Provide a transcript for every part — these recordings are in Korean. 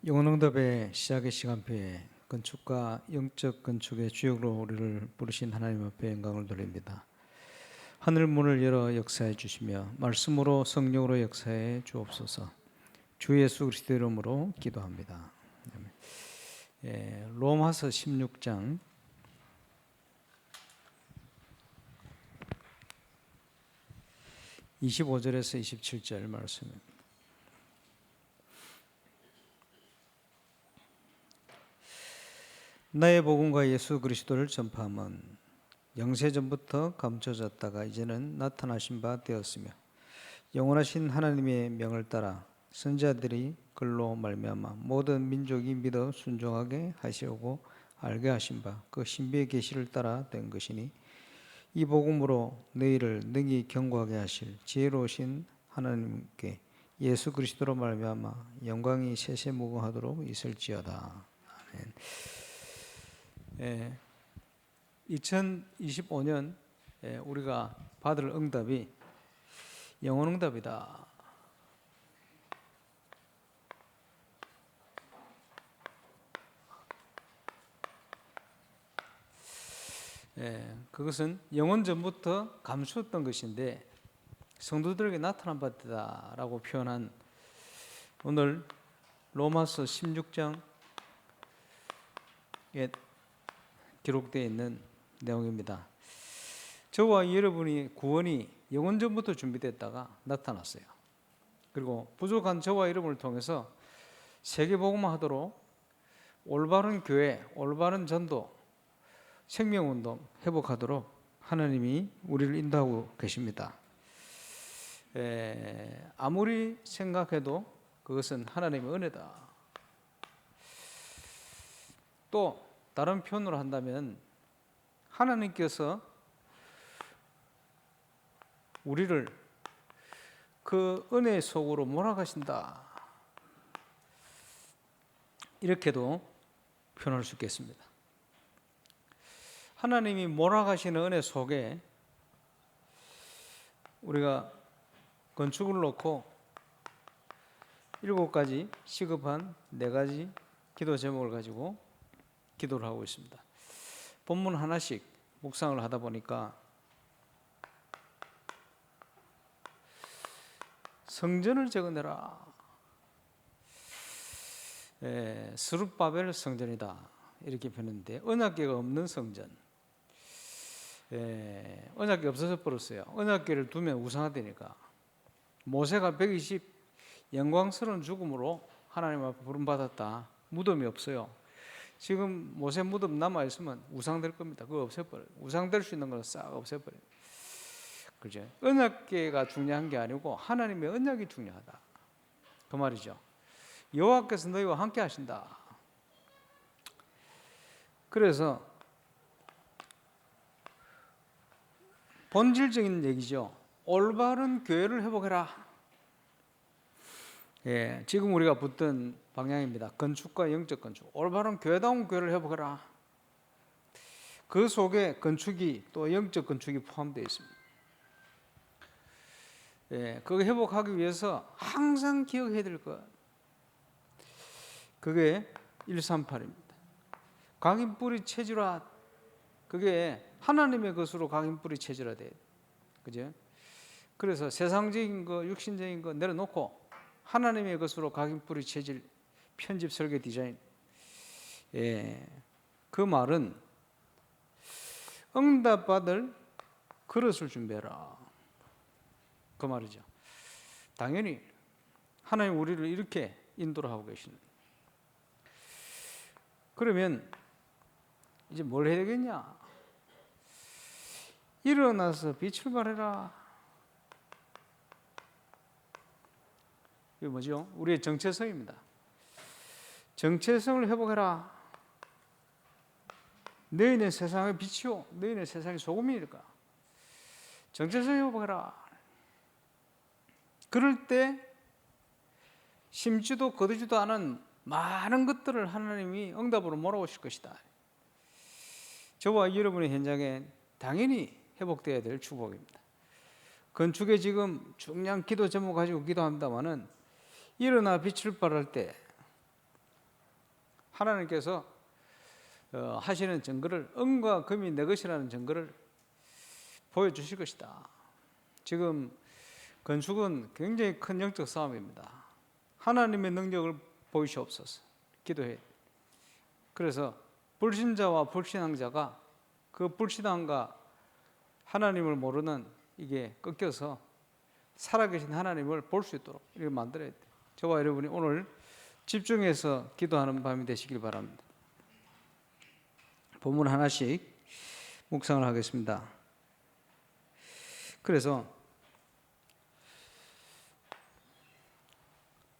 영혼응답의 시작의 시간표에 건축과 영적 건축의 주역으로 우리를 부르신 하나님 앞에 영광을 돌립니다. 하늘 문을 열어 역사해 주시며 말씀으로 성령으로 역사해 주옵소서. 주 예수 그리스도 이름으로 기도합니다. 로마서 16장 25절에서 27절 말씀입니다. 나의 복음과 예수 그리스도를 전파함은 영세전부터 감춰졌다가 이제는 나타나신 바 되었으며 영원하신 하나님의 명을 따라 선지자들이 글로 말미암아 모든 민족이 믿어 순종하게 하시려고 알게 하신 바 그 신비의 계시를 따라 된 것이니 이 복음으로 너희를 능히 경고하게 하실 지혜로우신 하나님께 예수 그리스도로 말미암아 영광이 세세무궁하도록 있을지어다. 아멘. 2025년 우리가 받을 응답이 영혼응답이다. 그것은 영원 전부터 감추었던 것인데 성도들에게 나타난 바다라고 표현한 오늘 로마서 16장에 기록되어 있는 내용입니다. 저와 여러분이 구원이 영원 전부터 준비됐다가 나타났어요. 그리고 부족한 저와 여러분을 통해서 세계복음화하도록 올바른 교회, 올바른 전도, 생명운동 회복하도록 하나님이 우리를 인도하고 계십니다. 아무리 생각해도 그것은 하나님의 은혜다. 또 다른 표현으로 한다면 하나님께서 우리를 그 은혜 속으로 몰아가신다. 이렇게도 표현할 수 있겠습니다. 하나님이 몰아가시는 은혜 속에 우리가 건축을 놓고 7가지 시급한 4가지 기도 제목을 가지고 기도를 하고 있습니다. 본문 하나씩 묵상을 하다 보니까 성전을 적어내라. 스룹바벨 성전이다. 이렇게 표현했는데 언약궤가 없는 성전. 언약궤 없어져 버렸어요. 언약궤를 두면 우상화되니까. 모세가 120 영광스러운 죽음으로 하나님 앞에 부름받았다. 무덤이 없어요. 지금 모세 무덤 남아있으면 우상될 겁니다. 그거 없애버려요. 우상될 수 있는 걸 싹 없애버려요. 그죠? 언약궤가 중요한 게 아니고 하나님의 언약이 중요하다. 그 말이죠. 여호와께서 너희와 함께 하신다. 그래서 본질적인 얘기죠. 올바른 교회를 회복해라. 지금 우리가 붙든 방향입니다. 건축과 영적 건축. 올바른 교회다운 교회를 회복해라. 그 속에 건축이 또 영적 건축이 포함되어 있습니다. 그거 회복하기 위해서 항상 기억해야 될 것. 그게 138입니다. 각인뿌리 체질화. 그게 하나님의 것으로 각인뿌리 체질화돼요. 그죠? 그래서 세상적인 거, 육신적인 거 내려놓고 하나님의 것으로 각인뿌리 체질, 편집, 설계, 디자인. 그 말은 응답받을 그릇을 준비해라. 그 말이죠. 당연히 하나님 우리를 이렇게 인도를 하고 계시는. 그러면 이제 뭘 해야 되겠냐? 일어나서 빛을 발해라. 이게 뭐죠? 우리의 정체성입니다. 정체성을 회복해라. 너희는 세상의 빛이요, 너희는 세상의 소금이니까 정체성 회복해라. 그럴 때 심지도 거두지도 않은 많은 것들을 하나님이 응답으로 몰아오실 것이다. 저와 여러분의 현장에 당연히 회복되어야 될 축복입니다. 건축에 지금 중요한 기도 제목 가지고 기도한다마는 일어나 빛을 발할 때 하나님께서 하시는 증거를, 은과 금이 내 것이라는 증거를 보여주실 것이다. 지금 건축은 굉장히 큰 영적 싸움입니다. 하나님의 능력을 보이시옵소서 기도해. 그래서 불신자와 불신앙자가 그 불신앙과 하나님을 모르는 이게 꺾여서 살아계신 하나님을 볼 수 있도록 이렇게 만들어야 돼요. 저와 여러분이 오늘 집중해서 기도하는 밤이 되시길 바랍니다. 본문 하나씩 묵상을 하겠습니다. 그래서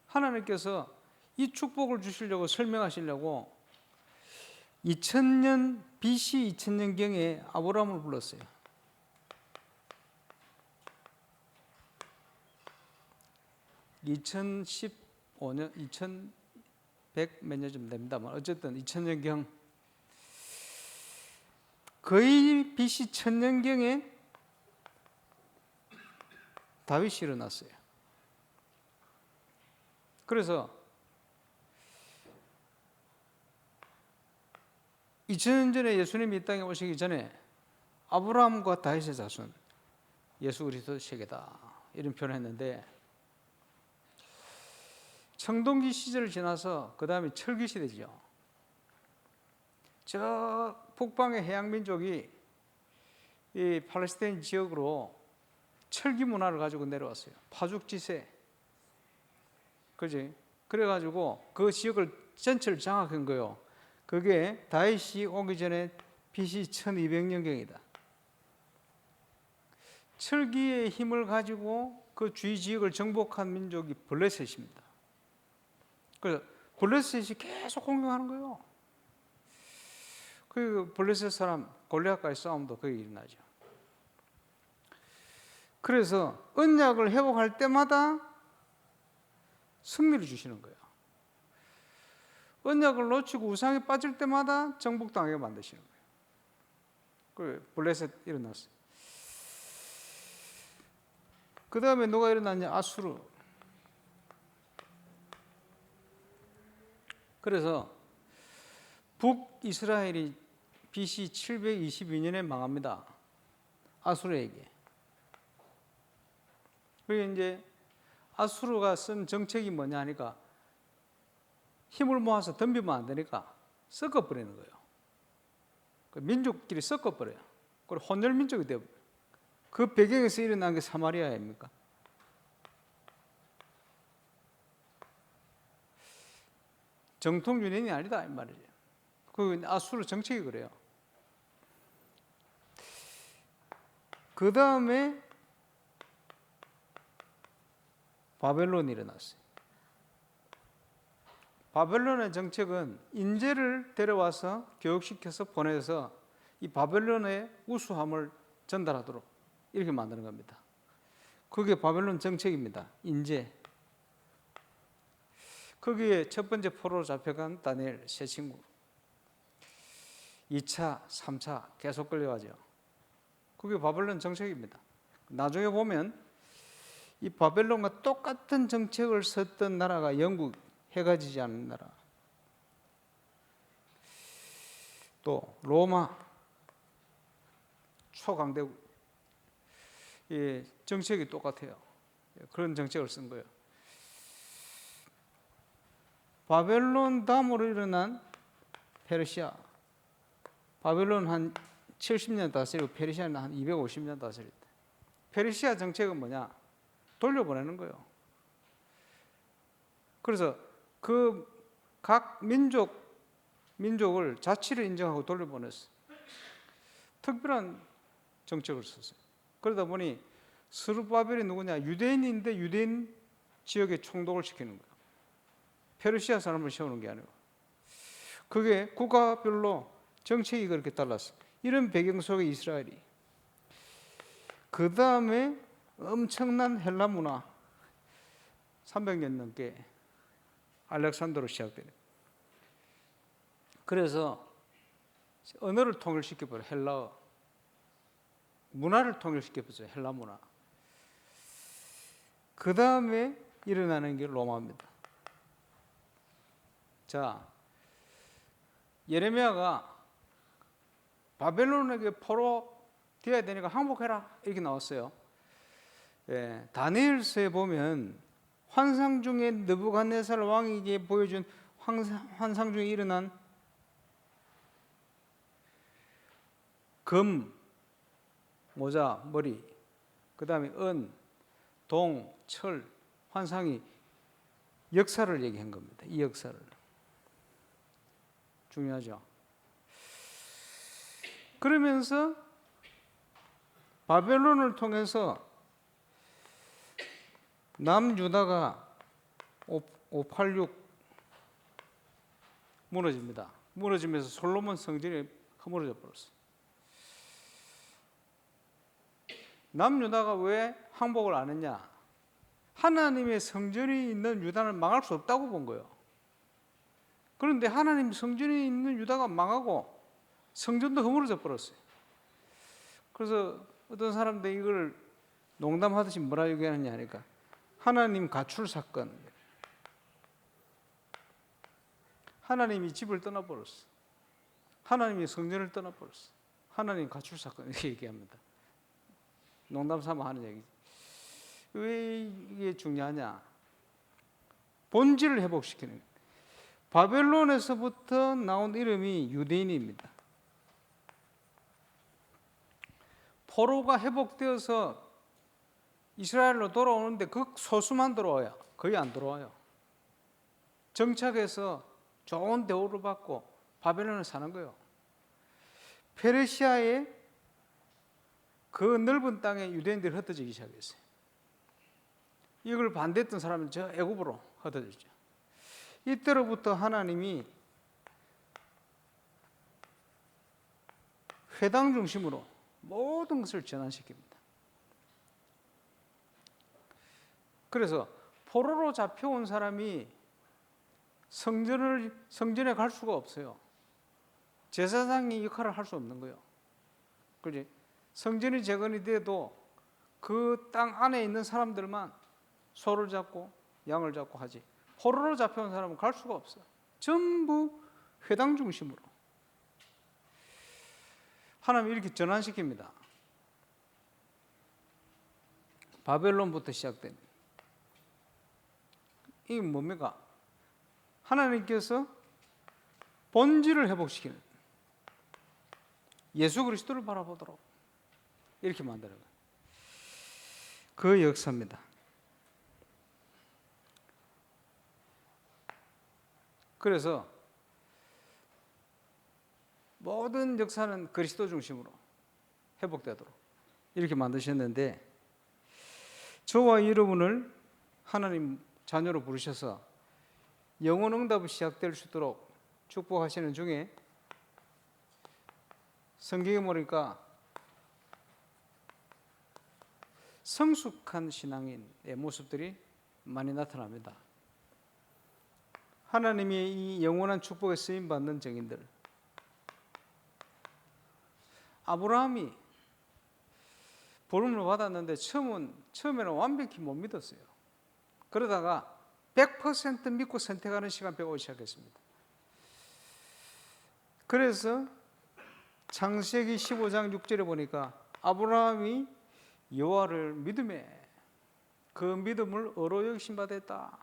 하나님께서 이 축복을 주시려고 설명하시려고 2000년 BC 2000년경에 아브라함을 불렀어요. 2015년 2100 몇 년쯤 됩니다만 어쨌든 2000년경 거의 BC 1000년경에 다윗이 일어났어요. 그래서 2000년 전에 예수님이 이 땅에 오시기 전에 아브라함과 다윗의 자손 예수 그리스도 세계다 이런 표현을 했는데, 청동기 시절을 지나서 그 다음에 철기 시대죠. 저 북방의 해양 민족이 이 팔레스타인 지역으로 철기 문화를 가지고 내려왔어요. 파죽지세. 그지? 그래가지고 그 지역을 전체를 장악한 거예요. 그게 다윗이 오기 전에 BC 1200년경이다. 철기의 힘을 가지고 그 주위 지역을 정복한 민족이 블레셋입니다. 그래서 블레셋이 계속 공격하는 거예요. 그 블레셋 사람 골리앗과의 싸움도 거기 일어나죠. 그래서 언약을 회복할 때마다 승리를 주시는 거예요. 언약을 놓치고 우상에 빠질 때마다 정복당하게 만드시는 거예요. 그 블레셋 일어났어요. 그 다음에 누가 일어났냐? 아수르. 그래서 북이스라엘이 BC 722년에 망합니다. 아수르에게. 그리고 이제 아수르가 쓴 정책이 뭐냐 하니까 힘을 모아서 덤비면 안 되니까 섞어버리는 거예요. 민족끼리 섞어버려요. 그리고 혼혈 민족이 되어버려요. 그 배경에서 일어난 게 사마리아 아닙니까? 정통 유대인이 아니다 이 말이죠. 그 아수르 정책이 그래요. 그 다음에 바벨론이 일어났어요. 바벨론의 정책은 인재를 데려와서 교육시켜서 보내서 이 바벨론의 우수함을 전달하도록 이렇게 만드는 겁니다. 그게 바벨론 정책입니다. 인재. 거기에 첫 번째 포로로 잡혀간 다니엘 세 친구. 2차, 3차 계속 끌려가죠. 그게 바벨론 정책입니다. 나중에 보면 이 바벨론과 똑같은 정책을 썼던 나라가 영국, 해가 지지 않는 나라. 또 로마, 초강대국. 이 정책이 똑같아요. 그런 정책을 쓴 거예요. 바벨론 다음으로 일어난 페르시아. 바벨론 한 70년 다스리고 페르시아는 한 250년 다스렸다. 페르시아 정책은 뭐냐? 돌려보내는 거예요. 그래서 그 각 민족을 자치를 인정하고 돌려보냈어요. 특별한 정책을 썼어요. 그러다 보니 스룹바벨이 누구냐? 유대인인데 유대인 지역에 총독을 시키는 거예요. 페르시아 사람을 세우는 게 아니고. 그게 국가별로 정책이 그렇게 달랐어요. 이런 배경 속에 이스라엘이. 그 다음에 엄청난 헬라 문화 300년 넘게 알렉산더로 시작돼요. 그래서 언어를 통일시켜버려요. 헬라어. 문화를 통일시켜버려요. 헬라 문화. 그 다음에 일어나는 게 로마입니다. 자, 예레미야가 바벨론에게 포로 되어야 되니까 항복해라 이렇게 나왔어요. 예, 다니엘서에 보면 환상 중에 느부갓네살 왕에게 보여준 환상 중에 일어난 금, 모자, 머리, 그 다음에 은, 동, 철, 환상이 역사를 얘기한 겁니다. 이 역사를. 중요하죠. 그러면서 바벨론을 통해서 남유다가 586 무너집니다. 무너지면서 솔로몬 성전이 허물어져 버렸어요. 남유다가 왜 항복을 안 했냐? 하나님의 성전이 있는 유다는 망할 수 없다고 본 거예요. 그런데 하나님 성전이 있는 유다가 망하고 성전도 허물어져 버렸어요. 그래서 어떤 사람들이 이걸 농담하듯이 뭐라 얘기하느냐 하니까 하나님 가출 사건. 하나님이 집을 떠나버렸어. 하나님이 성전을 떠나버렸어. 하나님 가출 사건 이렇게 얘기합니다. 농담 삼아 하는 얘기지. 왜 이게 중요하냐? 본질을 회복시키는 거예요. 바벨론에서부터 나온 이름이 유대인입니다. 포로가 회복되어서 이스라엘로 돌아오는데 그 소수만 들어와요. 거의 안 들어와요. 정착해서 좋은 대우를 받고 바벨론에 사는 거예요. 페르시아의 그 넓은 땅에 유대인들이 흩어지기 시작했어요. 이걸 반대했던 사람은 저 애굽으로 흩어졌죠. 이때로부터 하나님이 회당 중심으로 모든 것을 전환시킵니다. 그래서 포로로 잡혀온 사람이 성전에 갈 수가 없어요. 제사장이 역할을 할 수 없는 거예요. 그지? 성전이 재건이 돼도 그 땅 안에 있는 사람들만 소를 잡고 양을 잡고 하지. 포로로 잡혀온 사람은 갈 수가 없어요. 전부 회당 중심으로. 하나님이 이렇게 전환시킵니다. 바벨론부터 시작됩니다. 이게 뭡니까? 하나님께서 본질을 회복시키는 예수 그리스도를 바라보도록 이렇게 만들어요. 그 역사입니다. 그래서 모든 역사는 그리스도 중심으로 회복되도록 이렇게 만드셨는데, 저와 여러분을 하나님 자녀로 부르셔서 영혼 응답이 시작될 수 있도록 축복하시는 중에 성경에 보니까 성숙한 신앙인의 모습들이 많이 나타납니다. 하나님의 이 영원한 축복에 쓰임받는 증인들, 아브라함이 부름을 받았는데 처음에는 완벽히 못 믿었어요. 그러다가 100% 믿고 선택하는 시간표가 오기 시작했습니다. 그래서 창세기 15장 6절에 보니까 아브라함이 여호와를 믿음에 그 믿음을 의로 여기심받았다.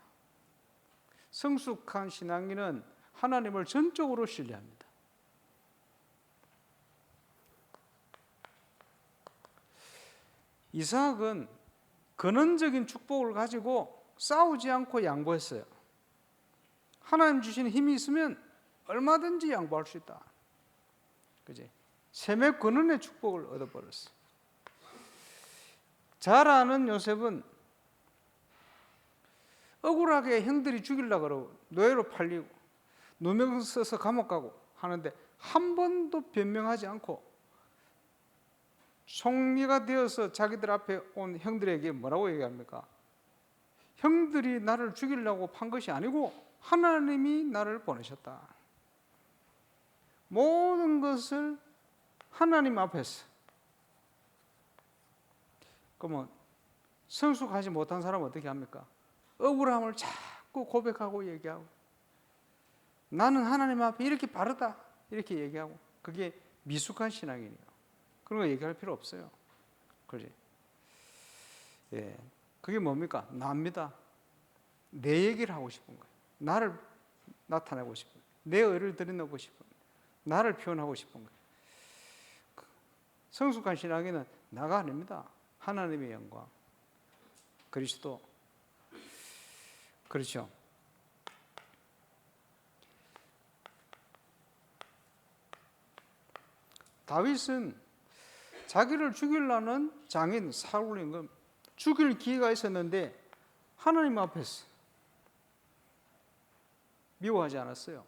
성숙한 신앙인은 하나님을 전적으로 신뢰합니다. 이삭은 근원적인 축복을 가지고 싸우지 않고 양보했어요. 하나님 주시는 힘이 있으면 얼마든지 양보할 수 있다. 그지? 셈의 근원의 축복을 얻어버렸어요. 잘 아는 요셉은 억울하게 형들이 죽이려고 그러고 노예로 팔리고 누명 써서 감옥 가고 하는데 한 번도 변명하지 않고 총리가 되어서 자기들 앞에 온 형들에게 뭐라고 얘기합니까? 형들이 나를 죽이려고 판 것이 아니고 하나님이 나를 보내셨다. 모든 것을 하나님 앞에서. 그러면 성숙하지 못한 사람은 어떻게 합니까? 억울함을 자꾸 고백하고 얘기하고, 나는 하나님 앞에 이렇게 바르다, 이렇게 얘기하고, 그게 미숙한 신앙이에요. 그런 거 얘기할 필요 없어요. 그지? 예. 그게 뭡니까? 나입니다. 내 얘기를 하고 싶은 거예요. 나를 나타내고 싶은 거예요. 내 의를 드러내고 싶은 거예요. 나를 표현하고 싶은 거예요. 성숙한 신앙에는 나가 아닙니다. 하나님의 영광, 그리스도. 그렇죠. 다윗은 자기를 죽이려는 장인 사울의 임금 죽일 기회가 있었는데 하나님 앞에서 미워하지 않았어요.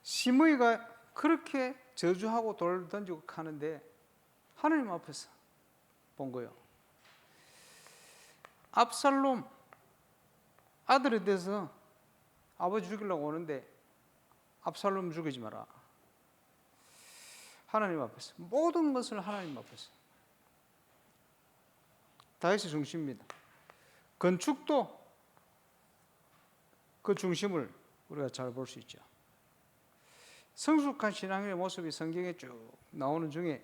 시므이가 그렇게 저주하고 돌 던지고 하는데 하나님 앞에서 본 거예요. 압살롬 아들에 대해서 아버지 죽이려고 오는데 압살롬 죽이지 마라. 하나님 앞에서 모든 것을 하나님 앞에서. 다윗의 중심입니다. 건축도 그 중심을 우리가 잘 볼 수 있죠. 성숙한 신앙의 모습이 성경에 쭉 나오는 중에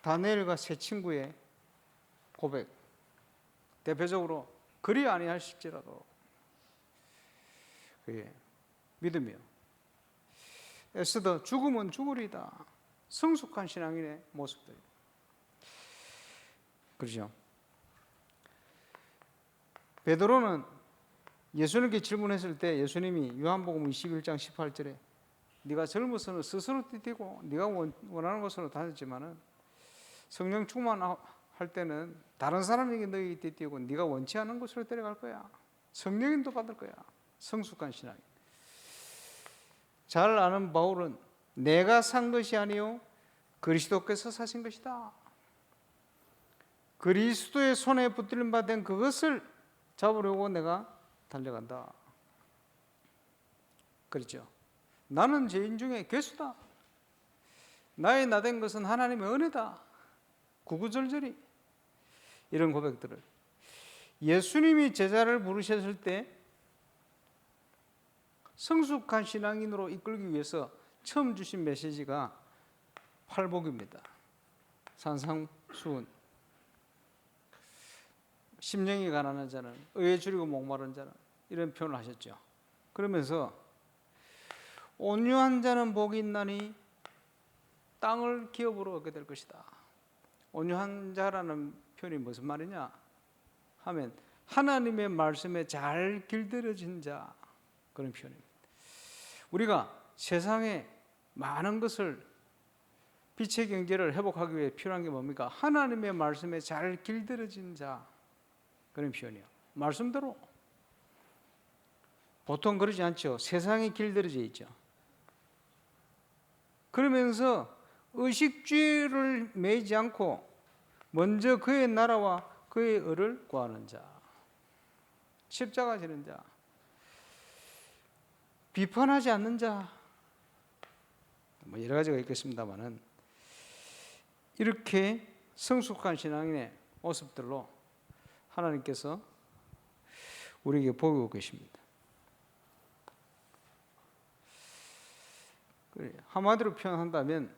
다니엘과 세 친구의 고백, 대표적으로 그리 아니하실지라도 그게 믿음이요. 에스더 죽으면 죽으리다. 성숙한 신앙인의 모습들. 그렇죠. 베드로는 예수님께 질문했을 때 예수님이 요한복음 21장 18절에 네가 젊어서는 스스로 뛰고 네가 원하는 곳으로 다녔지만은 성령 충만할 때는 다른 사람에게 너희 뛰고 네가 원치 않은 곳으로 데려갈 거야. 성령인도 받을 거야. 성숙한 신앙. 잘 아는 바울은 내가 산 것이 아니요 그리스도께서 사신 것이다. 그리스도의 손에 붙들림 받은 그것을 잡으려고 내가 달려간다. 그렇죠. 나는 죄인 중에 괴수다. 나의 나된 것은 하나님의 은혜다. 구구절절히 이런 고백들을 예수님이 제자를 부르셨을 때 성숙한 신앙인으로 이끌기 위해서 처음 주신 메시지가 팔복입니다. 산상수훈. 심령이 가난한 자는, 의에 줄이고 목마른 자는, 이런 표현을 하셨죠. 그러면서 온유한 자는 복이 있나니 땅을 기업으로 얻게 될 것이다. 온유한 자라는 표현이 무슨 말이냐 하면 하나님의 말씀에 잘 길들여진 자, 그런 표현입니다. 우리가 세상에 많은 것을 빛의 경제를 회복하기 위해 필요한 게 뭡니까? 하나님의 말씀에 잘 길들여진 자, 그런 표현이에요. 말씀대로. 보통 그러지 않죠. 세상에 길들여져 있죠. 그러면서 의식주의를 매이지 않고 먼저 그의 나라와 그의 의를 구하는 자, 십자가 지는 자, 비판하지 않는 자, 뭐 여러 가지가 있겠습니다만은 이렇게 성숙한 신앙인의 모습들로 하나님께서 우리에게 보이고 계십니다. 한마디로 표현한다면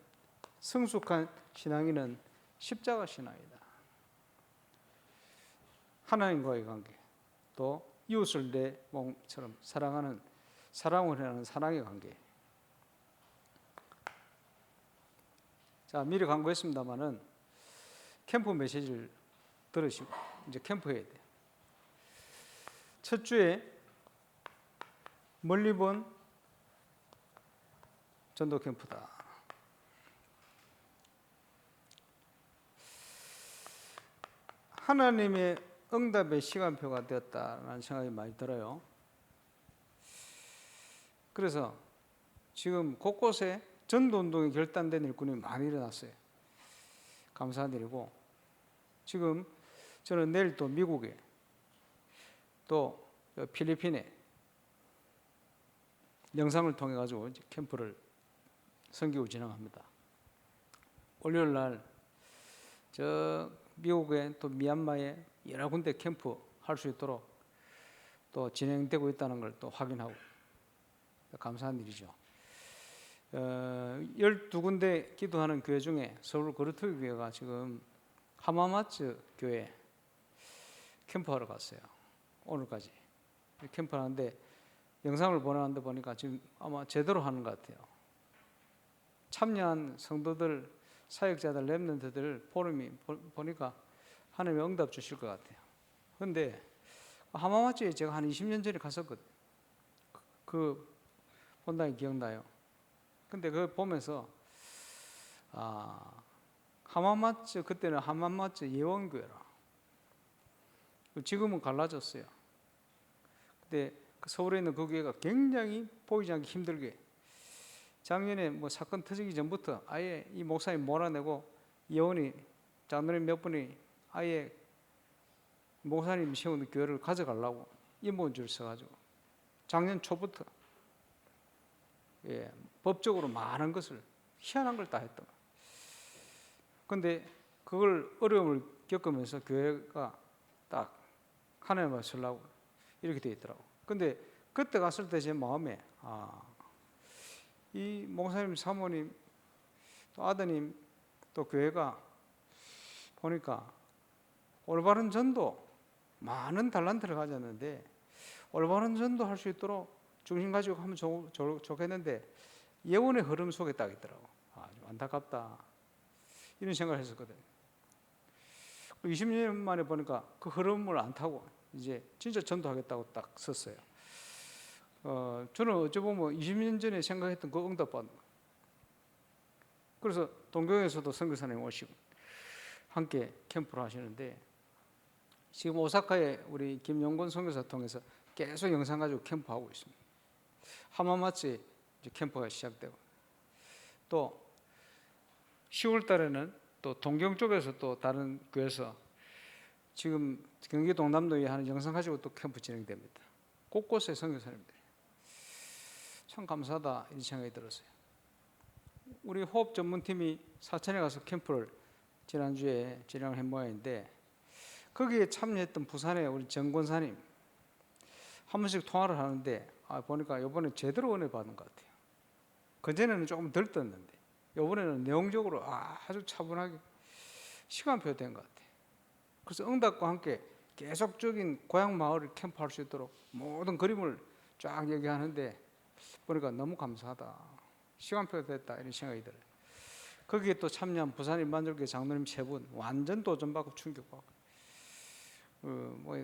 성숙한 신앙인은 십자가 신앙이다. 하나님과의 관계, 또 이웃을 내 몸처럼 사랑하는, 사랑을 하는 사랑의 관계. 자, 미리 광고했습니다만은 캠프 메시지를 들으시고 이제 캠프 해야 돼요. 첫 주에 멀리 본 전도 캠프다. 하나님의 응답의 시간표가 되었다는 생각이 많이 들어요. 그래서 지금 곳곳에 전도운동이 결단된 일꾼이 많이 일어났어요. 감사드리고, 지금 저는 내일 또 미국에, 또 필리핀에 영상을 통해 가지고 캠프를 선교 진행합니다. 월요일 날 저 미국에 또 미얀마에 여러 군데 캠프 할 수 있도록 또 진행되고 있다는 걸 또 확인하고 감사한 일이죠. 12군데 기도하는 교회 중에 서울 거루터기 교회가 지금 하마마츠 교회 캠프하러 갔어요. 오늘까지 캠프를 하는데 영상을 보내는데 보니까 지금 아마 제대로 하는 것 같아요. 참여한 성도들, 사역자들, 렘넌트들 포럼이 보니까 하나님의 응답 주실 것 같아요. 그런데 하마마츠에 제가 한 20년 전에 갔었거든요. 그 본당이 기억나요. 근데 그걸 보면서 하마마츠, 그때는 하마마츠 예원교회라. 지금은 갈라졌어요. 근데 서울에 있는 그 교회가 굉장히 보이지 않기 힘들게 작년에 뭐 사건 터지기 전부터 아예 이 목사님 몰아내고 예원이 장로님 몇 분이 아예 목사님 세우는 교회를 가져가려고 인본 줄 서가지고 작년 초부터 법적으로 많은 것을 희한한 걸 다 했던 거예요. 그런데 그걸 어려움을 겪으면서 교회가 딱 하나님을 쓰려고 이렇게 되어 있더라고. 근데 그때 갔을 때 제 마음에 이 목사님, 사모님, 또 아드님, 또 교회가 보니까 올바른 전도, 많은 달란트를 가졌는데 올바른 전도 할 수 있도록 중심 가지고 하면 좋겠는데 예원의 흐름 속에 딱 있더라고. 좀 안타깝다 이런 생각을 했었거든요. 20년 만에 보니까 그 흐름을 안 타고 이제 진짜 전도하겠다고 딱 섰어요. 저는 어찌 보면 20년 전에 생각했던 그 응답받은 거예요. 그래서 동경에서도 선교사님 오시고 함께 캠프를 하시는데 지금 오사카에 우리 김용곤 선교사 통해서 계속 영상 가지고 캠프하고 있습니다. 하마마츠에 이제 캠프가 시작되고 또 10월 달에는 또 동경 쪽에서 또 다른 교회에서 지금 경기 동남도에 하는 영상 가지고 또 캠프 진행됩니다. 곳곳에 선교사님들이 참 감사하다 이런 생각이 들었어요. 우리 호흡 전문팀이 사천에 가서 캠프를 지난주에 진행을 한 모양인데 거기에 참여했던 부산의 우리 정권사님 한 번씩 통화를 하는데 보니까 이번에 제대로 은혜 받은 것 같아요. 그전에는 조금 덜 떴는데 이번에는 내용적으로 아주 차분하게 시간표 된 것 같아요. 그래서 응답과 함께 계속적인 고향 마을을 캠프할 수 있도록 모든 그림을 쫙 얘기하는데 보니까 너무 감사하다. 시간표 됐다 이런 생각이 들어요. 거기에 또 참여한 부산 일만족교회 장로님 3분 완전 도전받고 충격받고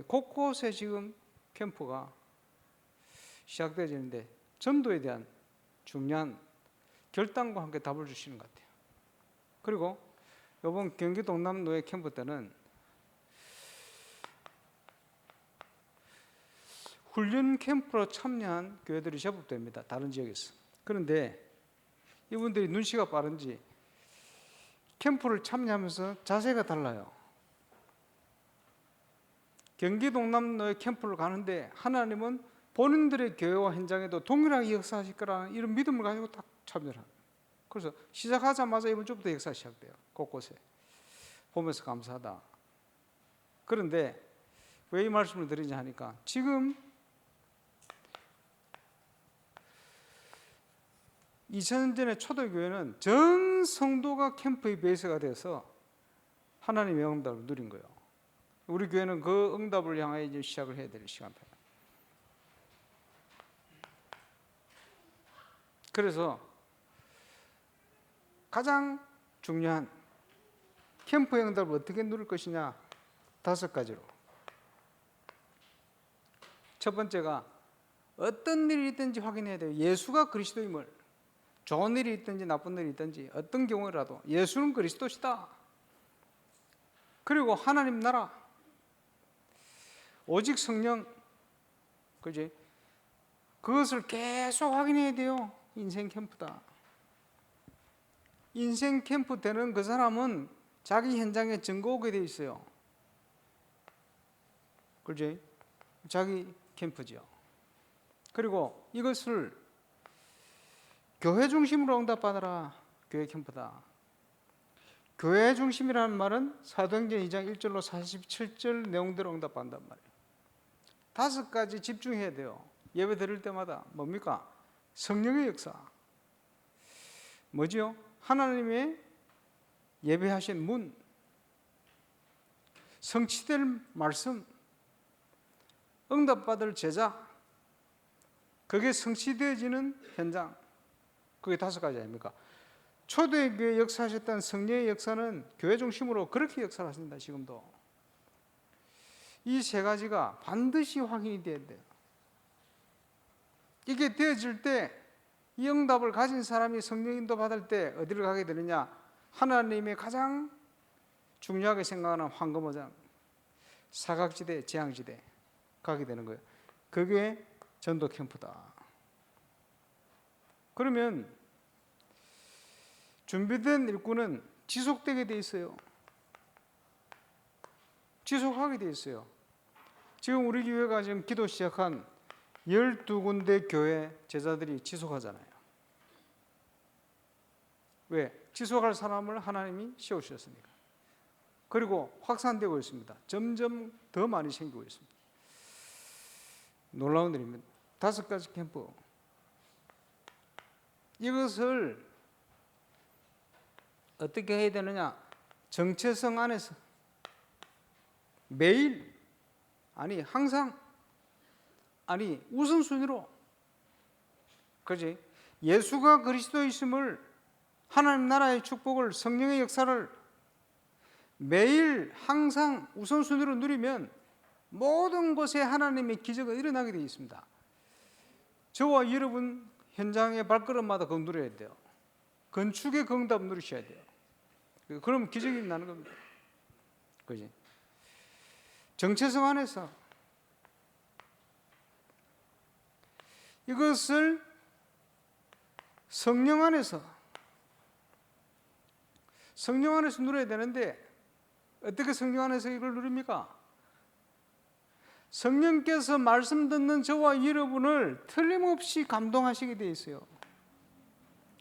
곳곳에 지금 캠프가 시작되어지는데 전도에 대한 중요한 결단과 함께 답을 주시는 것 같아요. 그리고 이번 경기 동남도의 캠프 때는 훈련 캠프로 참여한 교회들이 제법 됩니다. 다른 지역에서. 그런데 이분들이 눈치가 빠른지 캠프를 참여하면서 자세가 달라요. 경기 동남로의 캠프를 가는데 하나님은 본인들의 교회와 현장에도 동일하게 역사하실 거라는 이런 믿음을 가지고 딱 참여를 합니다. 그래서 시작하자마자 이번 주부터 역사 시작돼요. 곳곳에. 보면서 감사하다. 그런데 왜 이 말씀을 드리냐 하니까 지금 2000년 전에 초대교회는 전 성도가 캠프의 베이스가 돼서 하나님의 응답을 누린 거예요. 우리 교회는 그 응답을 향하여 이제 시작을 해야 될 시간입니다. 그래서 가장 중요한 캠프의 응답을 어떻게 누릴 것이냐 5가지로. 첫 번째가 어떤 일이 있든지 확인해야 돼요. 예수가 그리스도임을. 좋은 일이 있든지 나쁜 일이 있든지 어떤 경우라도 예수는 그리스도시다. 그리고 하나님 나라 오직 성령 그지? 그것을 계속 확인해야 돼요. 인생 캠프다. 인생 캠프 되는 그 사람은 자기 현장에 증거 오게 돼 있어요. 그지? 자기 캠프죠. 그리고 이것을 교회 중심으로 응답받아라. 교회 캠프다. 교회 중심이라는 말은 사도행전 2장 1절로 47절 내용대로 응답받는단 말이에요. 5가지 집중해야 돼요. 예배 드릴 때마다 뭡니까? 성령의 역사. 뭐지요? 하나님의 예배하신 문, 성취될 말씀, 응답받을 제자, 그게 성취되어지는 현장. 그게 5가지 아닙니까? 초대교회 역사하셨던 성령의 역사는 교회 중심으로 그렇게 역사를 하십니다. 지금도 이 3가지가 반드시 확인이 돼야 돼요. 이게 되어질 때 이 응답을 가진 사람이 성령 인도 받을 때 어디를 가게 되느냐? 하나님의 가장 중요하게 생각하는 황금어장, 사각지대, 재앙지대 가게 되는 거예요. 그게 전도 캠프다. 그러면 준비된 일꾼은 지속되게 돼 있어요. 지속하게 돼 있어요. 지금 우리 교회가 지금 기도 시작한 12군데 교회 제자들이 지속하잖아요. 왜? 지속할 사람을 하나님이 씌워주셨으니까. 그리고 확산되고 있습니다. 점점 더 많이 생기고 있습니다. 놀라운 일입니다. 5가지 캠프. 이것을 어떻게 해야 되느냐? 정체성 안에서 매일, 아니 항상, 아니 우선순위로, 그지? 예수가 그리스도이심을, 하나님 나라의 축복을, 성령의 역사를 매일 항상 우선순위로 누리면 모든 곳에 하나님의 기적은 일어나게 되어 있습니다. 저와 여러분 현장의 발걸음마다 그거 누려야 돼요. 건축의 응답 누리셔야 돼요. 그럼 기적이 나는 겁니다. 그지? 정체성 안에서 이것을 성령 안에서 누려야 되는데 어떻게 성령 안에서 이걸 누립니까? 성령께서 말씀 듣는 저와 여러분을 틀림없이 감동하시게 되어 있어요.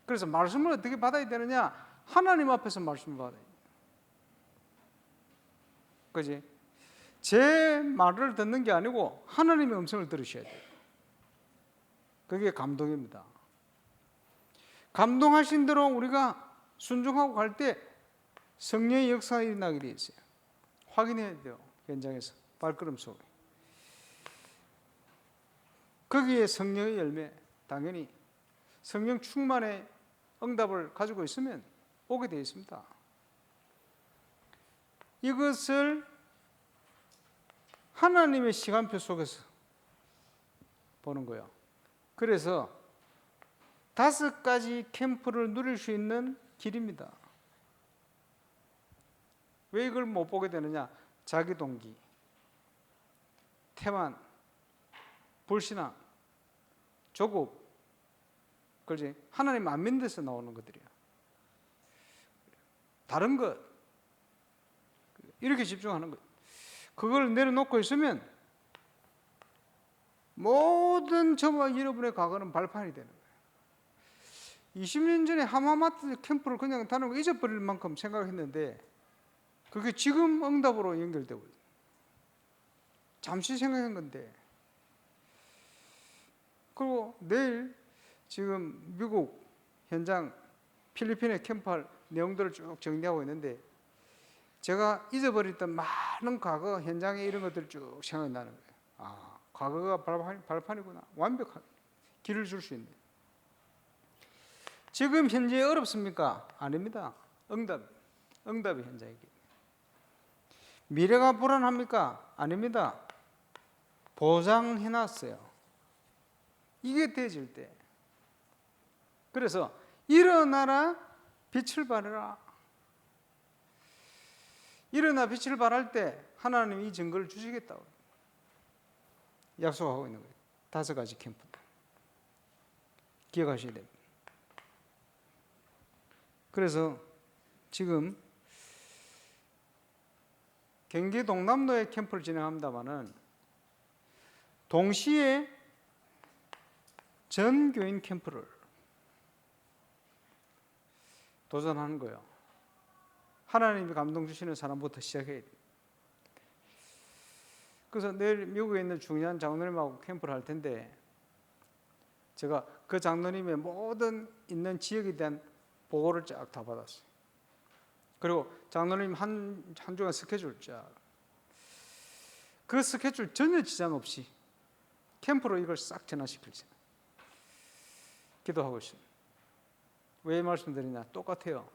그래서 말씀을 어떻게 받아야 되느냐? 하나님 앞에서 말씀을 받아야 돼요. 그지? 제 말을 듣는 게 아니고 하나님의 음성을 들으셔야 돼요. 그게 감동입니다. 감동하신 대로 우리가 순종하고 갈 때 성령의 역사가 일어나게 되어 있어요. 확인해야 돼요. 현장에서 발걸음 속에. 거기에 성령의 열매, 당연히 성령 충만의 응답을 가지고 있으면 오게 되어 있습니다. 이것을 하나님의 시간표 속에서 보는 거예요. 그래서 5가지 캠프를 누릴 수 있는 길입니다. 왜 이걸 못 보게 되느냐? 자기 동기, 태만, 불신앙, 조급, 그렇지? 하나님 안 믿는 데서 나오는 것들이야. 다른 것, 이렇게 집중하는 것. 그걸 내려놓고 있으면 모든 저와 여러분의 과거는 발판이 되는 거예요. 20년 전에 하마마트 캠프를 그냥 다니고 잊어버릴 만큼 생각했는데 그게 지금 응답으로 연결되고 있어요. 잠시 생각한 건데. 그리고 내일 지금 미국 현장 필리핀에 캠프할 내용들을 쭉 정리하고 있는데 제가 잊어버렸던 많은 과거 현장에 이런 것들을 쭉 생각이 나는 거예요. 아, 과거가 발판이구나. 완벽하게 길을 줄 수 있네. 지금 현재 어렵습니까? 아닙니다. 응답이 현장이기. 미래가 불안합니까? 아닙니다. 보장해놨어요. 이게 되어질 때. 그래서 일어나라, 빛을 발하라. 일어나 빛을 발할 때 하나님이 이 증거를 주시겠다고 약속하고 있는 거예요. 5가지 캠프. 기억하셔야 됩니다. 그래서 지금 경기 동남로에 캠프를 진행합니다마는 동시에 전 교인 캠프를 도전하는 거예요. 하나님이 감동 주시는 사람부터 시작해야 돼요. 그래서 내일 미국에 있는 중요한 장로님하고 캠프를 할 텐데 제가 그 장로님의 모든 있는 지역에 대한 보고를 쫙 다 받았어요. 그리고 장로님 한 주간 스케줄 쫙. 그 스케줄 전혀 지장 없이 캠프로 이걸 싹 전환시킬지 기도하고 있습니다. 왜 말씀드리냐? 똑같아요.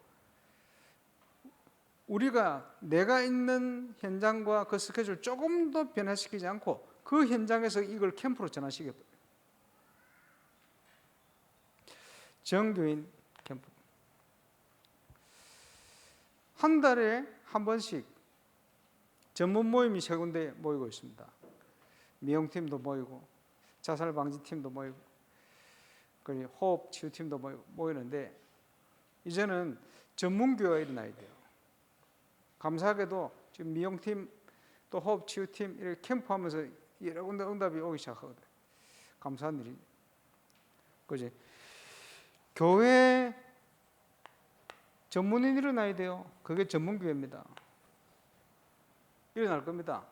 우리가 내가 있는 현장과 그 스케줄 조금 더 변화시키지 않고 그 현장에서 이걸 캠프로 전환시켜버려요. 정교인 캠프. 한 달에 한 번씩 전문 모임이 세 군데 모이고 있습니다. 미용팀도 모이고 자살방지팀도 모이고 그리고 호흡 치유팀도 모이는데 이제는 전문교회가 일어나야 돼요. 감사하게도 지금 미용팀 또 호흡 치유팀 이렇게 캠프하면서 여러 군데 응답이 오기 시작하거든요. 감사한 일이. 그지? 교회 전문인이 일어나야 돼요. 그게 전문교회입니다. 일어날 겁니다.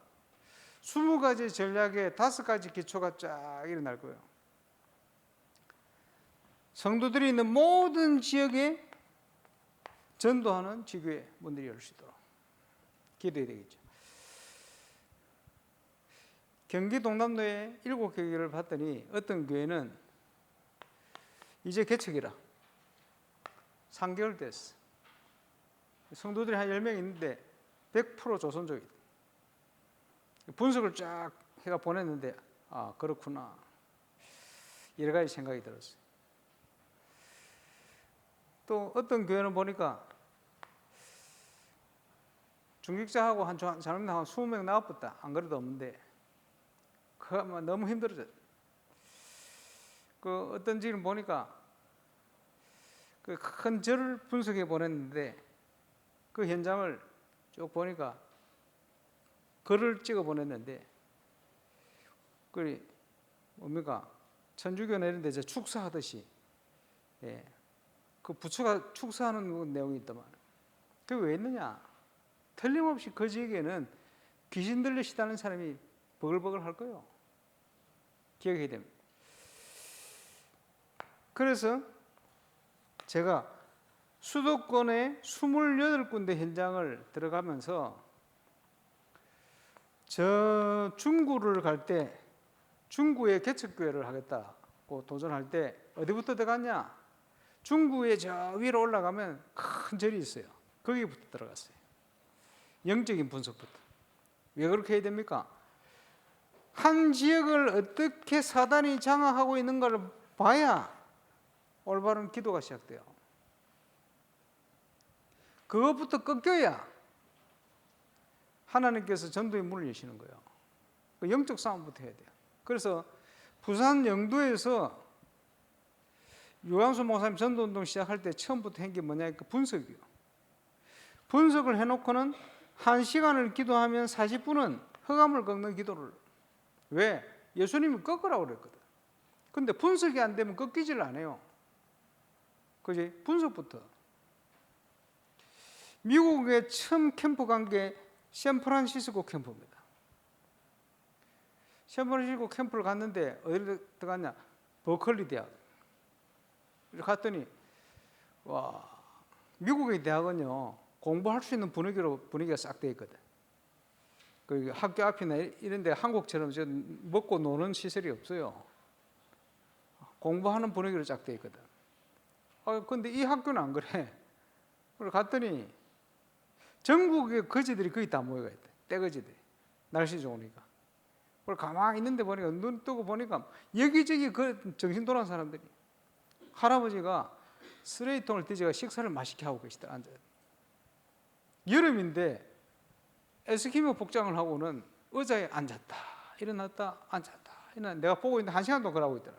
20가지 전략에 5가지 기초가 쫙 일어날 거예요. 성도들이 있는 모든 지역에 전도하는 지교회 문들이 열 수 있도록 기도해야 되겠죠. 경기 동남로에 7교회를 봤더니 어떤 교회는 이제 개척이라 3개월 됐어. 성도들이 한 10명 있는데 100% 조선족이다. 분석을 쫙 해가 보냈는데 아 그렇구나 여러 가지 생각이 들었어요. 또 어떤 교회는 보니까 중직자하고 한 사람하고 20명 나왔다. 안 그래도 없는데 그거 너무 힘들어져. 그 어떤 지는 보니까 그 큰 절을 분석해 보냈는데 그 현장을 쭉 보니까 글을 찍어 보냈는데 그 뭡니까 천주교나 이런 데서 축사하듯이 예, 그 부처가 축사하는 내용이 있더만. 그게 왜 있느냐? 틀림없이 그 지역에는 귀신 들리시다는 사람이 버글버글 할 거예요. 기억해야 됩니다. 그래서 제가 수도권의 28군데 현장을 들어가면서 저 중구를 갈 때 중구에 개척교회를 하겠다고 도전할 때 어디부터 들어갔냐? 중구에 저 위로 올라가면 큰 절이 있어요. 거기부터 들어갔어요. 영적인 분석부터. 왜 그렇게 해야 됩니까? 한 지역을 어떻게 사단이 장악하고 있는가를 봐야 올바른 기도가 시작돼요. 그것부터 꺾여야 하나님께서 전도의 문을 여시는 거예요. 영적 싸움부터 해야 돼요. 그래서 부산 영도에서 유광수 목사님 전도운동 시작할 때 처음부터 한 게 뭐냐? 그 분석이요. 분석을 해놓고는 1시간을 기도하면 40분은 흑암을 꺾는 기도를. 왜? 예수님이 꺾으라고 그랬거든. 근데 분석이 안 되면 꺾이질 않아요. 그지? 분석부터. 미국에 처음 캠프 간 게 샌프란시스코 캠프입니다. 샌프란시스코 캠프를 갔는데 어디를 들어갔냐? 버클리 대학. 갔더니 와 미국의 대학은요 공부할 수 있는 분위기가 싹 돼 있거든. 그 학교 앞이나 이런 데 한국처럼 먹고 노는 시설이 없어요. 공부하는 분위기로 쫙 돼 있거든. 근데 이 학교는 안 그래. 그래서 갔더니 전국의 거지들이 거의 다 모여가 있대. 떼거지들이. 날씨 좋으니까. 그걸 가만히 있는데 보니까 눈 뜨고 보니까 여기저기 그 정신 돌아온 사람들이 할아버지가 쓰레기통을 뒤져가 식사를 맛있게 하고 계시더라. 앉아요. 여름인데 에스키모 복장을 하고는 의자에 앉았다 일어났다 앉았다 일어났다. 내가 보고 있는데 1시간 동안 그러고 있더라.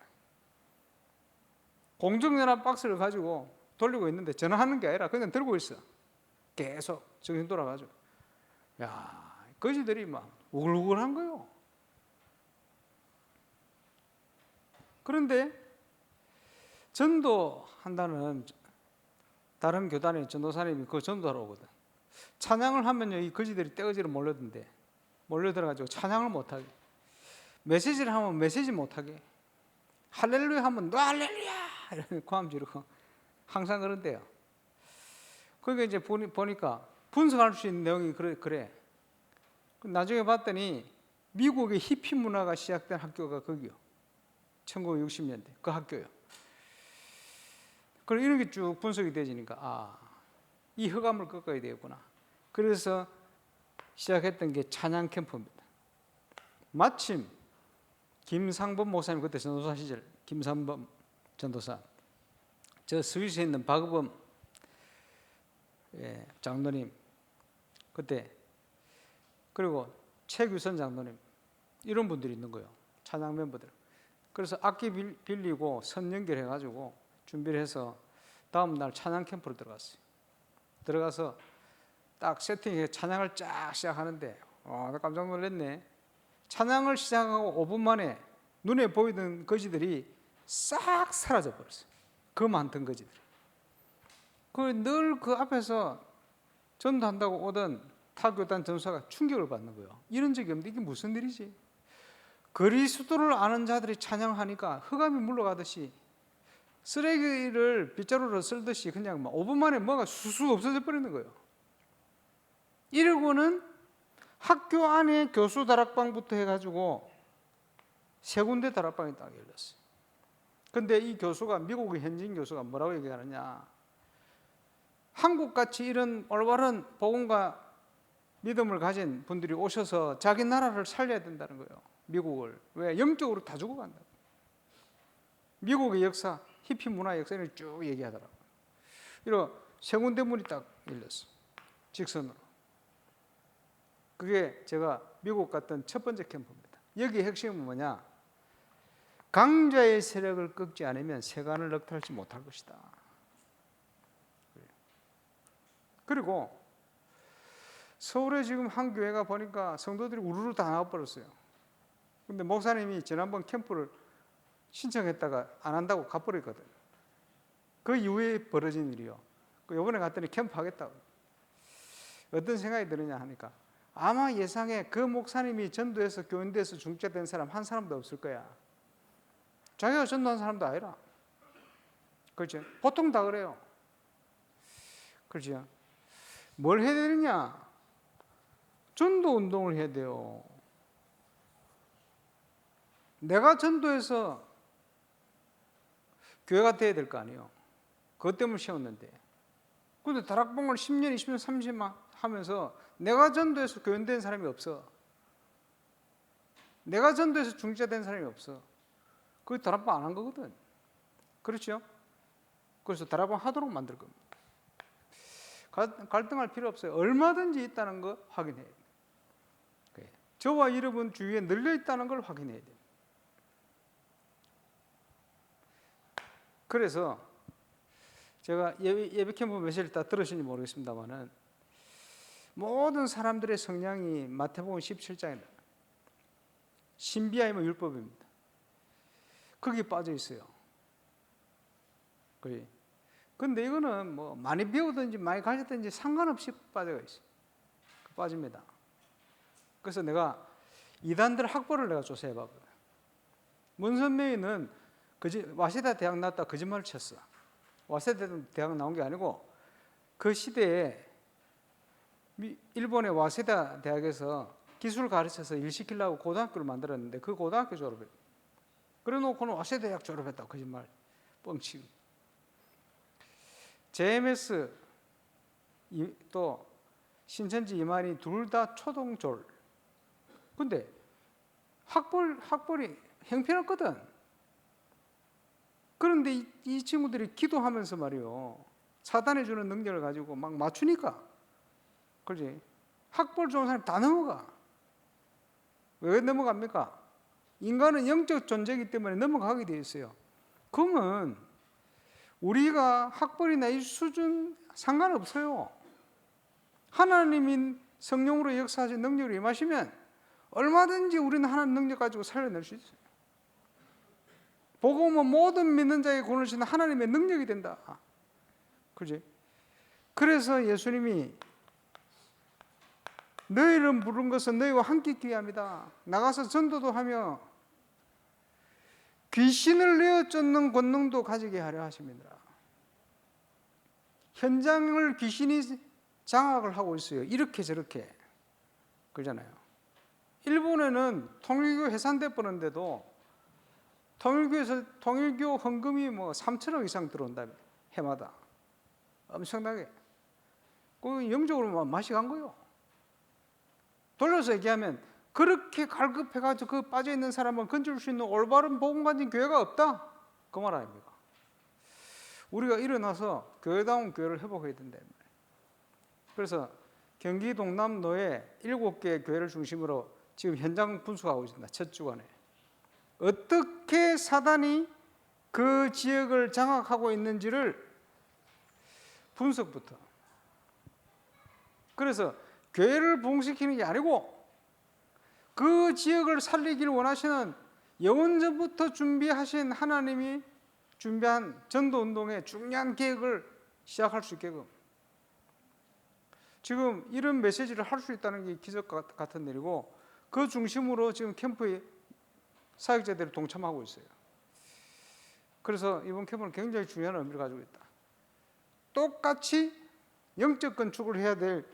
공중전화 박스를 가지고 돌리고 있는데 전화하는 게 아니라 그냥 들고 있어. 계속 정신 돌아가지고. 야, 거지들이 막 우글우글한 거요. 그런데 전도한다는 다른 교단의 전도사님이 그 전도하러 오거든. 찬양을 하면요, 이 거지들이 떼거지로 몰려든대. 몰려 들어가지고 찬양을 못하게, 메시지를 하면 메시지 못하게, 할렐루야 하면 너 할렐루야 이러면 고함 지르고 항상 그런데요. 그러니까 이제 보니까 분석할 수 있는 내용이 그래. 나중에 봤더니 미국의 히피 문화가 시작된 학교가 거기요. 1960년대 그 학교요. 그럼 이런 게 쭉 분석이 되지니까 이 흑암을 꺾어야 되겠구나. 그래서 시작했던 게 찬양 캠프입니다. 마침 김상범 목사님, 그때 전도사 시절 김상범 전도사, 저 스위스에 있는 박의범 장로님 그때, 그리고 최규선 장로님, 이런 분들이 있는 거예요. 찬양 멤버들. 그래서 악기 빌리고 선 연결해가지고 준비를 해서 다음 날 찬양 캠프로 들어갔어요. 들어가서 딱 세팅해서 찬양을 쫙 시작하는데 나 깜짝 놀랐네. 찬양을 시작하고 5분 만에 눈에 보이던 거지들이 싹 사라져 버렸어요. 그 많던 거지들. 늘 그 앞에서 전도한다고 오던 타교단 전사가 충격을 받는 거예요. 이런 적이 없는데 이게 무슨 일이지? 그리스도를 아는 자들이 찬양하니까 흑암이 물러가듯이, 쓰레기를 빗자루로 쓸듯이 그냥 5분 만에 뭐가 수수 없어져 버리는 거예요. 이러고는 학교 안에 교수 다락방부터 해가지고 3군데 다락방이 딱 열렸어요. 근데 이 교수가, 미국의 현지인 교수가 뭐라고 얘기하느냐, 한국같이 이런 올바른 복음과 믿음을 가진 분들이 오셔서 자기 나라를 살려야 된다는 거예요. 미국을. 왜? 영적으로 다 죽어간다. 미국의 역사, 히피 문화 역사를 쭉 얘기하더라고요. 이런 3군데 문이 딱 열렸어요. 직선으로. 그게 제가 미국 갔던 첫 번째 캠프입니다. 여기 핵심은 뭐냐? 강자의 세력을 꺾지 않으면 세간을 넉탈하지 못할 것이다. 그리고 서울에 지금 한 교회가 보니까 성도들이 우르르 다 나와버렸어요. 근데 목사님이 지난번 캠프를 신청했다가 안 한다고 가버렸거든요. 그 이후에 벌어진 일이요. 이번에 갔더니 캠프 하겠다고. 어떤 생각이 드느냐 하니까, 아마 예상에 그 목사님이 전도해서 교인돼서 중재된 사람 한 사람도 없을 거야. 자기가 전도한 사람도 아니라. 그렇죠? 보통 다 그래요. 그렇죠? 뭘 해야 되느냐? 전도 운동을 해야 돼요. 내가 전도해서 교회가 돼야 될 거 아니에요. 그것 때문에 세웠는데. 근데 다락방을 10년, 20년, 30년 하면서 내가 전도해서 교인된 사람이 없어. 내가 전도해서 중재된 사람이 없어. 그 다락방 안 한 거거든. 그렇죠? 그래서 다락방 하도록 만들 겁니다. 갈등할 필요 없어요. 얼마든지 있다는 거 확인해야 돼요. 저와 여러분 주위에 널려 있다는 걸 확인해야 돼요. 그래서 제가 예배 캠프 메시지를 다 들으신지 모르겠습니다만은, 모든 사람들의 성향이 마태복음 17장에 신비하면 율법입니다. 거기에 빠져 있어요. 그런데 이거는 뭐 많이 배우든지 많이 가졌든지 상관없이 빠져 있어요. 빠집니다. 그래서 내가 이단들 학벌을 내가 조사해 봤거든. 문선명이는 와세다 대학 나왔다 거짓말을 쳤어. 와세다 대학 나온 게 아니고 그 시대에 일본의 와세다 대학에서 기술을 가르쳐서 일 시키려고 고등학교를 만들었는데 그 고등학교 졸업했고, 그래 놓고는 와세다 대학 졸업했다 거짓말 뻥치고. JMS 또 신천지 이만희 둘 다 초동졸. 근데 학벌이 형편없거든. 그런데 이 친구들이 기도하면서 말이요, 사단이 주는 능력을 가지고 막 맞추니까, 그렇지? 학벌 좋은 사람이 다 넘어가. 왜 넘어갑니까? 인간은 영적 존재이기 때문에 넘어가게 되어 있어요. 그러면 우리가 학벌이나 이 수준 상관없어요. 하나님이 성령으로 역사하신 능력을 임하시면 얼마든지 우리는 하나님 능력 가지고 살려낼 수 있어요. 복음은 모든 믿는 자에게 권을 주는 하나님의 능력이 된다. 그지? 그래서 예수님이 너희를 부른 것은 너희와 함께 있기 위함이다. 나가서 전도도 하며 귀신을 내어 쫓는 권능도 가지게 하려 하십니다. 현장을 귀신이 장악을 하고 있어요. 이렇게 저렇게. 그러잖아요. 일본에는 통일교 해산돼 버렸는데도 통일교에서 통일교 헌금이 뭐 3천억 이상 들어온다며, 해마다. 엄청나게. 그 영적으로 맛이 간 거예요. 돌려서 얘기하면 그렇게 갈급해가지고 그 빠져있는 사람을 건질 수 있는 올바른 복음 가진 교회가 없다. 그 말 아닙니까? 우리가 일어나서 교회다운 교회를 회복해야 된다. 그래서 경기 동남로에 7개의 교회를 중심으로 지금 현장 분석하고 있습니다. 첫 주간에. 어떻게 사단이 그 지역을 장악하고 있는지를 분석부터. 그래서 교회를 부흥시키는 게 아니고 그 지역을 살리기를 원하시는 영원전부터 준비하신 하나님이 준비한 전도운동의 중요한 계획을 시작할 수 있게끔 지금 이런 메시지를 할 수 있다는 게 기적 같은 일이고, 그 중심으로 지금 캠프에 사역자들이 동참하고 있어요. 그래서 이번 캠프는 굉장히 중요한 의미를 가지고 있다. 똑같이 영적 건축을 해야 될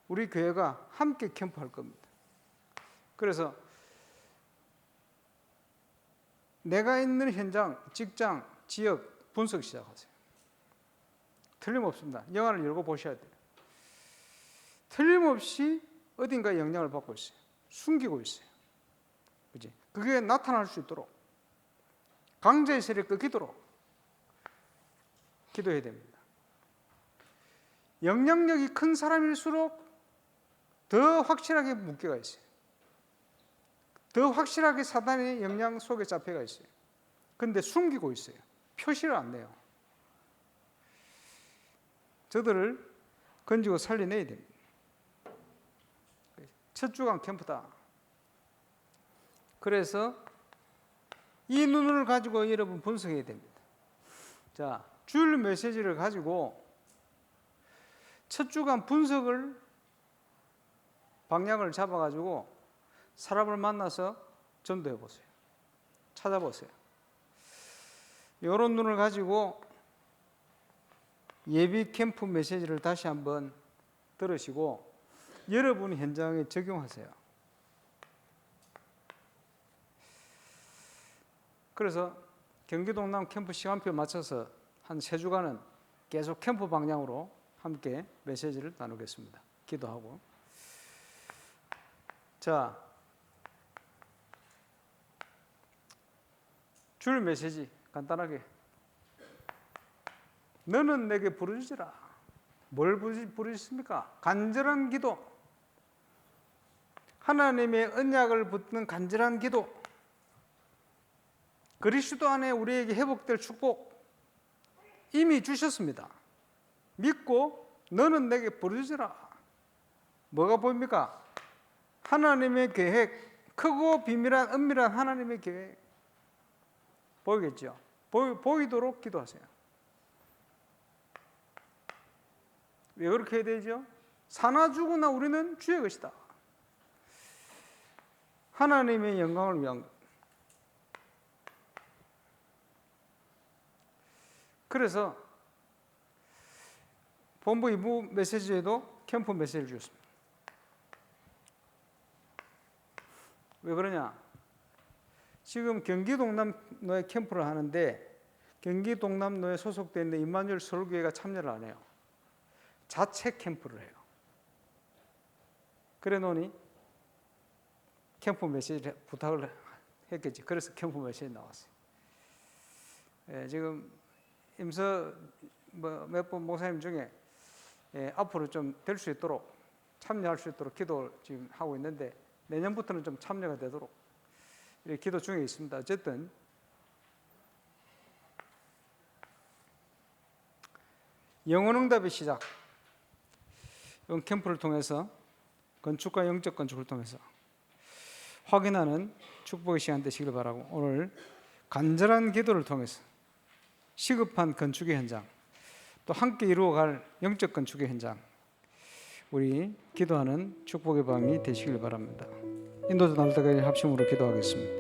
우리 교회가 함께 캠프할 겁니다. 그래서 내가 있는 현장, 직장, 지역 분석 시작하세요. 틀림없습니다. 영화를 열고 보셔야 돼요. 틀림없이 어딘가에 영향을 받고 있어요. 숨기고 있어요. 그지? 그게 나타날 수 있도록 강제의 세력 끊기도록 기도해야 됩니다. 영향력이 큰 사람일수록 더 확실하게 묶여가 있어요. 더 확실하게 사단의 영향 속에 잡혀가 있어요. 그런데 숨기고 있어요. 표시를 안 내요. 저들을 건지고 살려내야 됩니다. 첫 주간 캠프다. 그래서 이 눈을 가지고 여러분 분석해야 됩니다. 자, 주일 메시지를 가지고 첫 주간 분석을 방향을 잡아가지고 사람을 만나서 전도해 보세요. 찾아보세요. 이런 눈을 가지고 예비 캠프 메시지를 다시 한번 들으시고 여러분 현장에 적용하세요. 그래서 경기 동남 캠프 시간표 맞춰서 한 3주간은 계속 캠프 방향으로 함께 메시지를 나누겠습니다. 기도하고. 자, 줄 메시지 간단하게. 너는 내게 부르짖으라. 뭘 부르짖습니까? 간절한 기도. 하나님의 언약을 붙드는 간절한 기도. 그리스도 안에 우리에게 회복될 축복 이미 주셨습니다. 믿고 너는 내게 부르짖으라. 뭐가 보입니까? 하나님의 계획, 크고 비밀한 은밀한 하나님의 계획 보이겠죠? 보이도록 기도하세요. 왜 그렇게 해야 되죠? 사나 죽으나 우리는 주의 것이다. 하나님의 영광을 위한 것. 그래서 본부 2부 메시지에도 캠프 메시지를 주셨습니다. 왜 그러냐? 지금 경기 동남로에 캠프를 하는데 경기 동남로에 소속되어 있는 임마누엘 서울교회가 참여를 안 해요. 자체 캠프를 해요. 그래 놓으니 캠프 메시지를 부탁을 했겠지. 그래서 캠프 메시지 나왔어요. 지금 임서 몇 분 목사님 중에 앞으로 좀 될 수 있도록 참여할 수 있도록 기도를 지금 하고 있는데 내년부터는 좀 참여가 되도록 이렇게 기도 중에 있습니다. 어쨌든 영혼응답의 시작. 이번 캠프를 통해서 건축과 영적 건축을 통해서 확인하는 축복의 시간 되시길 바라고, 오늘 간절한 기도를 통해서 시급한 건축의 현장, 또 함께 이루어갈 영적 건축의 현장, 우리 기도하는 축복의 밤이 되시길 바랍니다. 인도도 나올 때까지 합심으로 기도하겠습니다.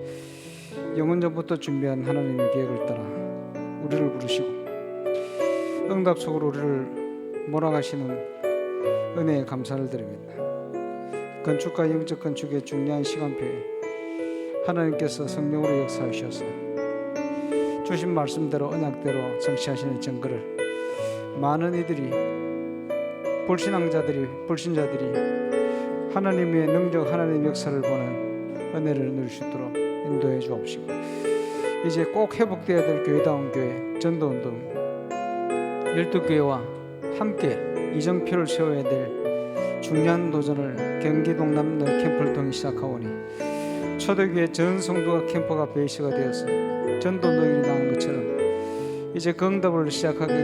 영원 전부터 준비한 하나님의 계획을 따라 우리를 부르시고 응답 속으로 우리를 몰아가시는 은혜에 감사를 드립니다. 건축과 영적 건축의 중요한 시간표에 하나님께서 성령으로 역사하셔서 주신 말씀대로 언약대로 성취하시는 증거를 많은 이들이 불신자들이 하나님의 능력, 하나님의 역사를 보는 은혜를 누릴 수 있도록 인도해 주옵시고, 이제 꼭 회복되어야 될 교회다운 교회, 전도운동 12교회와 함께 이정표를 세워야 될 중요한 도전을 경기 동남로 캠프를 통해 시작하오니 초대교회 전 성도가 캠프가 베이스가 되어서 전도운동이 나온 것처럼 이제 그 응답을 시작하기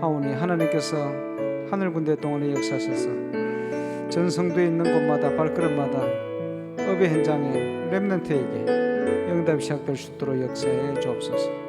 하오니 하나님께서 하늘군대 동안에 역사하셔서 전 성도에 있는 곳마다 발걸음마다 업의 현장에 렘넌트에게 응답이 시작될 수 있도록 역사해 주옵소서.